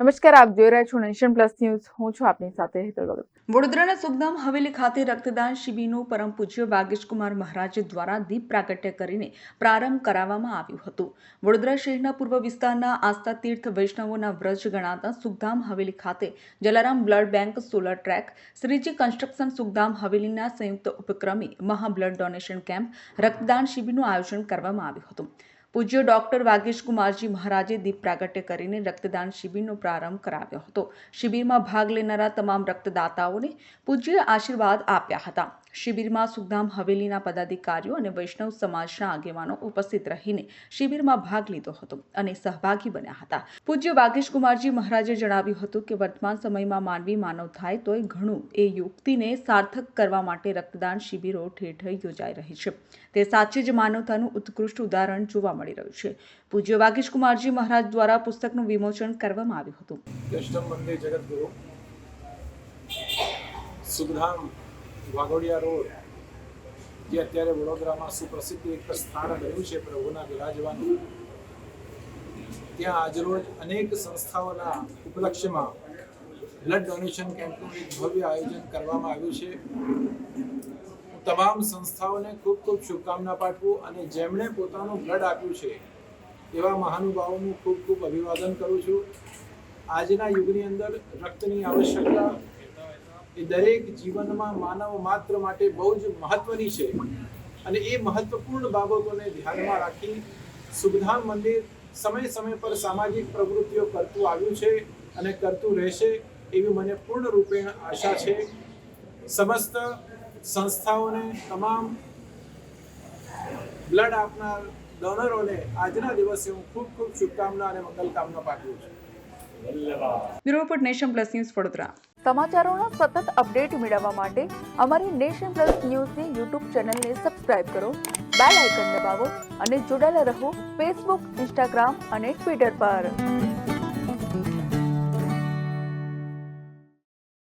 નમસ્કાર, આપ જોઈ રહ્યા છો નેશન પ્લસ ન્યૂઝ. હું છું આપની સાથે હેતલ ભગત. વડોદરાના સુખધામ હવેલી ખાતે રક્તદાન શિબિરનું પરમ પૂજ્ય વાગીશકુમાર મહારાજ દ્વારા દીપ પ્રાગટ્ય કરીને પ્રારંભ કરાવવામાં આવ્યું હતું. વડોદરા શહેરના પૂર્વ વિસ્તારના આસ્થા તીર્થ વૈષ્ણવોના વ્રજ ગણાતા સુખધામ હવેલી ખાતે Jalaram blood bank, solar track, Shriji construction Sukhdham હવેલીના સંયુક્ત ઉપક્રમે મહા બ્લડ ડોનેશન કેમ્પ, રક્તદાન શિબિરનું આયોજન કરવામાં આવ્યું હતું. પૂજ્ય ડોક્ટર વાગીશકુમારજી મહારાજે દીપ પ્રાગટ્ય કરીને રક્તદાન શિબિરનો પ્રારંભ કરાવ્યો હતો. શિબિરમાં ભાગ લેનારા તમામ રક્તદાતાઓને પૂજ્ય આશીર્વાદ આપ્યા હતા. શિબિરમાં સુખધામ હવેલીના પદાધિકારીઓ અને વૈષ્ણવ સમાજના આગેવાનો ઉપસ્થિત રહીને શિબિરમાં ભાગ લીધો હતો અને સહભાગી બન્યા હતા. પૂજ્ય વાગીશકુમારજી મહારાજે જણાવ્યું હતું કે વર્તમાન સમયમાં માનવી માનવ થાય તોય ઘણું એ યુક્તિને સાર્થક કરવા માટે રક્તદાન શિબિરો ઠેર ઠેર યોજાઈ રહી છે. તે સાચે જ માનવતાનું ઉત્કૃષ્ટ ઉદાહરણ જોવા મળી રહ્યું છે. પૂજ્ય વાગીશકુમારજી મહારાજ દ્વારા પુસ્તકનું વિમોચન કરવામાં આવ્યું હતું. કૃષ્ણ મંદિર જગતગુરુ સુખધામ વાઘોડિયા રોડ, જે અત્યારે વડોદરામાં સુપ્રસિદ્ધ એક સ્થાન બન્યું છે પ્રભુના બિરાજવાનું, ત્યાં આજરોજ અનેક સંસ્થાઓના ઉપલક્ષ્યમાં બ્લડ ડોનેશન કેમ્પનું એક ભવ્ય આયોજન કરવામાં આવ્યું છે. તમામ સંસ્થાઓને ખૂબ ખૂબ શુભકામના પાઠવું અને જેમણે પોતાનું બ્લડ આપ્યું છે એવા મહાનુભાવોનું ખૂબ ખૂબ અભિવાદન કરું છું. આજના યુગની અંદર રક્તની આવશ્યકતા એ દરેક જીવનમાં માનવ માત્ર માટે બહુ જ મહત્વની છે અને એ મહત્વપૂર્ણ બાબતોને ધ્યાનમાં રાખી સુખધામ મંદિર સમય પર સામાજિક પ્રવૃત્તિઓ કરતું આવ્યું છે અને કરતું રહેશે એવી મને પૂર્ણ રૂપે આશા છે. સમસ્ત સંસ્થાઓને, તમામ બ્લડ આપનાર ડોનરોને આજના દિવસે હું ખૂબ ખૂબ શુભકામના અને મંગલકામના પાઠવું છું. Bureau report, nation plus news, Vadodara. સમાચારોના સતત અપડેટ મેળવવા માટે અમારી નેશન પ્લસ ન્યૂઝની યુટ્યુબ ચેનલને સબસ્ક્રાઇબ કરો, બેલ આઇકન દબાવો અને જોડાયેલા રહો ફેસબુક, ઇન્સ્ટાગ્રામ અને ટ્વિટર પર.